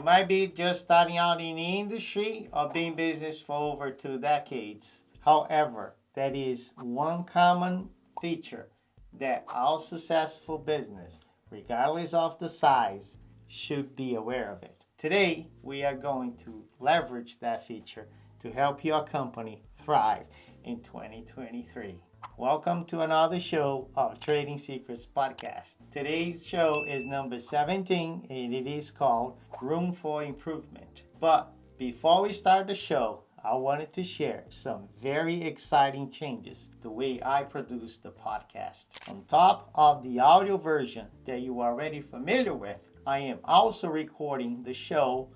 You might be just starting out in the industry or being in business for over 2 decades. However, that is one common feature that all successful business, regardless of the size, should be aware of it. Today, we are going to leverage that feature to help your company thrive in 2023. Welcome to another show of Trading Secrets Podcast. Today's show is number 17 and it is called Room for Improvement. But before we start the show, I wanted to share some very exciting changes the way I produce the podcast. On top of the audio version that you are already familiar with, I am also recording the show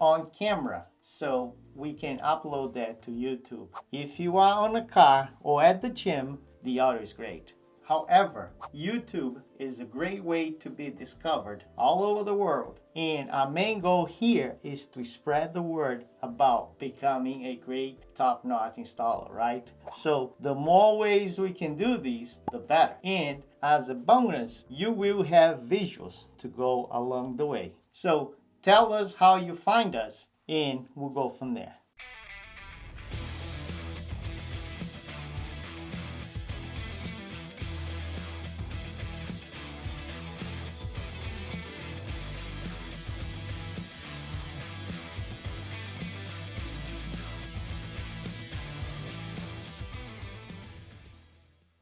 on camera so we can upload that to YouTube. If you are on a car or at the gym, the audio is great. However, YouTube is a great way to be discovered all over the world. And our main goal here is to spread the word about becoming a great top-notch installer, right? So the more ways we can do these, the better. And as a bonus, you will have visuals to go along the way. So tell us how you find us and we'll go from there.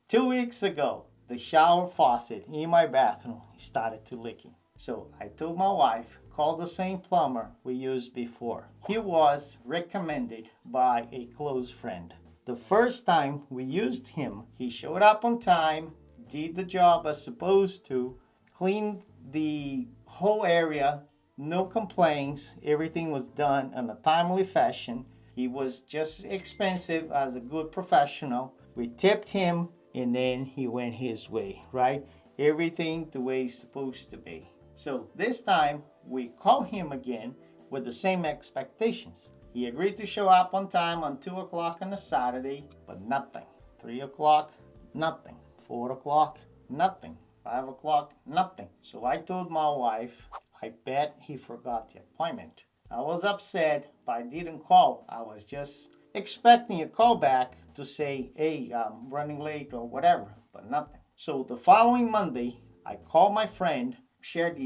2 weeks ago, the shower faucet in my bathroom started to leaking. So I told my wife, call the same plumber we used before. He was recommended by a close friend. The first time we used him, he showed up on time, did the job as supposed to, cleaned the whole area, no complaints, everything was done in a timely fashion. He was just expensive as a good professional. We tipped him and then he went his way, right? Everything the way it's supposed to be. So this time we called him again with the same expectations. He agreed to show up on time on 2 o'clock on a Saturday, but nothing. 3 o'clock, nothing. 4 o'clock, nothing. 5 o'clock, nothing. So I told my wife, I bet he forgot the appointment. I was upset, but I didn't call. I was just expecting a call back to say, hey, I'm running late or whatever, but nothing. So the following Monday, I called my friend, shared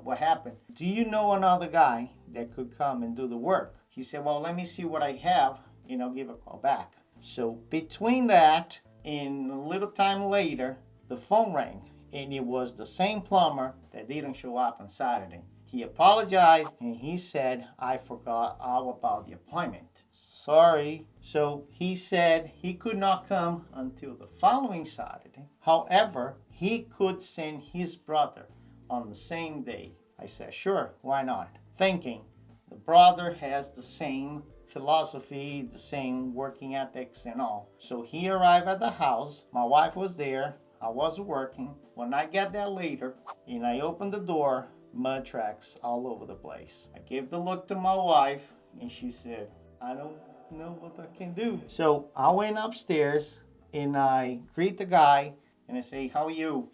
what happened. Do you know another guy that could come and do the work? He said, well, let me see what I have and I'll give a call back. So between that and a little time later, the phone rang and it was the same plumber that didn't show up on Saturday. He apologized and he said, I forgot all about the appointment. Sorry. So he said he could not come until the following Saturday. However, he could send his brother on the same day. I said, sure, why not? Thinking the brother has the same philosophy, the same working ethics and all. So he arrived at the house. My wife was there. I was working. When I got there later and I opened the door, mud tracks all over the place. I gave the look to my wife and she said, I don't know what I can do. So I went upstairs and I greet the guy and I say, how are you?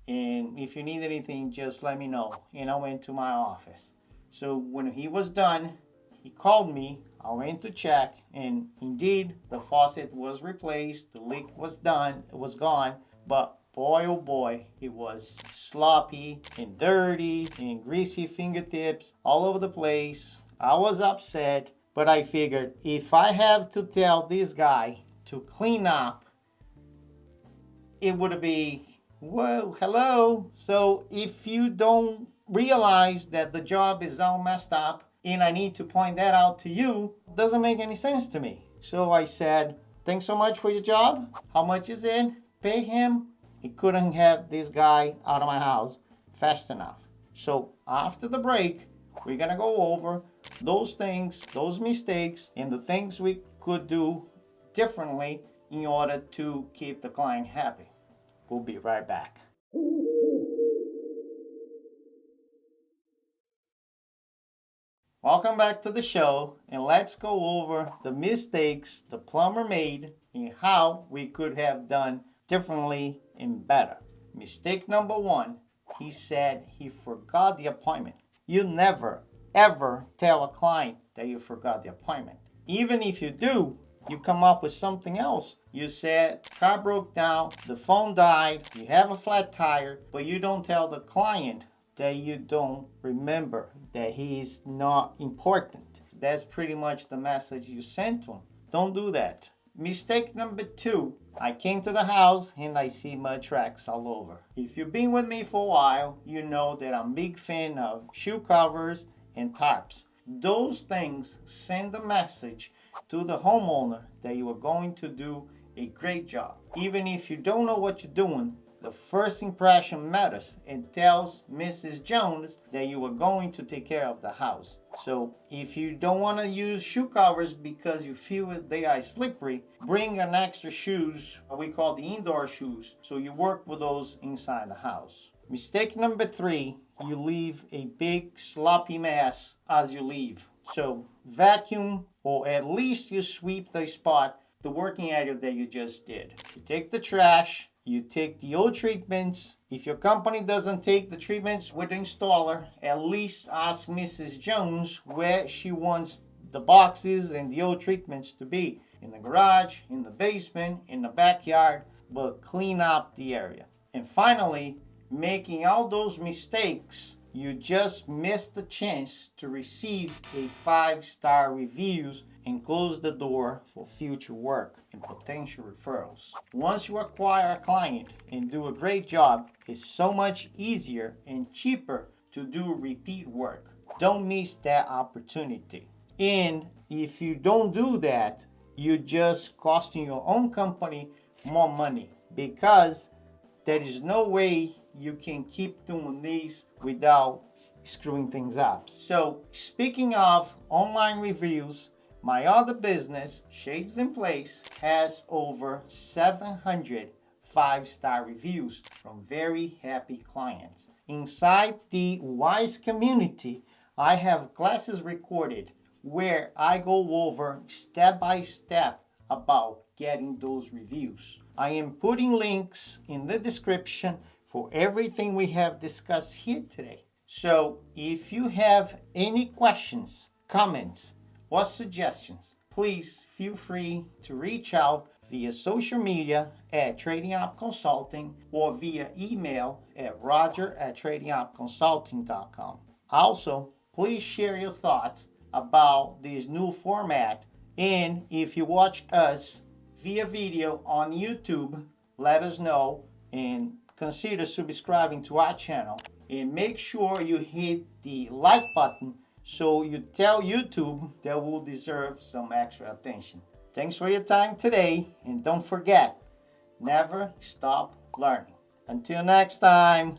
And if you need anything, just let me know. And I went to my office. So when he was done, he called me. I went to check and indeed the faucet was replaced. The leak was done. It was gone. But boy, oh boy, it was sloppy and dirty and greasy fingertips all over the place. I was upset, but I figured if I have to tell this guy to clean up, it would be, whoa, hello. So if you don't realize that the job is all messed up and I need to point that out to you, it doesn't make any sense to me. So I said, thanks so much for your job. How much is it? Pay him. He couldn't have this guy out of my house fast enough. So after the break, we're going to go over those things, those mistakes, and the things we could do differently in order to keep the client happy. We'll be right back. Welcome back to the show, and let's go over the mistakes the plumber made and how we could have done differently and better. Mistake number one, he said he forgot the appointment. You never ever tell a client that you forgot the appointment. Even if you do, you come up with something else. You said car broke down, the phone died, you have a flat tire, but you don't tell the client that you don't remember, that he is not important. That's pretty much the message you sent to him. Don't do that. Mistake number 2, I came to the house and I see mud tracks all over. If you've been with me for a while, you know that I'm a big fan of shoe covers and tarps. Those things send a message to the homeowner that you are going to do a great job. Even if you don't know what you're doing, the first impression matters and tells Mrs. Jones that you are going to take care of the house. So if you don't want to use shoe covers because you feel they are slippery, bring an extra shoes, what we call the indoor shoes, so you work with those inside the house. Mistake number 3, you leave a big sloppy mess as you leave. So vacuum, or at least you sweep the spot, the working area that you just did. You take the trash, you take the old treatments. If your company doesn't take the treatments with the installer, at least ask Mrs. Jones where she wants the boxes and the old treatments to be. In the garage, in the basement, in the backyard, but clean up the area. And finally, making all those mistakes, you just missed the chance to receive a 5-star reviews and close the door for future work and potential referrals. Once you acquire a client and do a great job, it's so much easier and cheaper to do repeat work. Don't miss that opportunity. And if you don't do that, you're just costing your own company more money, because there is no way you can keep doing these without screwing things up. So speaking of online reviews, my other business, Shades in Place, has over 700 5-star reviews from very happy clients. Inside the WISE community, I have classes recorded where I go over step by step about getting those reviews. I am putting links in the description for everything we have discussed here today. So if you have any questions, comments, or suggestions, please feel free to reach out via social media at Trading Up Consulting or via email at roger@tradingupconsulting.com. Also, please share your thoughts about this new format, and if you watched us via video on YouTube, let us know and consider subscribing to our channel, and make sure you hit the like button so you tell YouTube that we'll deserve some extra attention. Thanks for your time today, and don't forget, never stop learning. Until next time.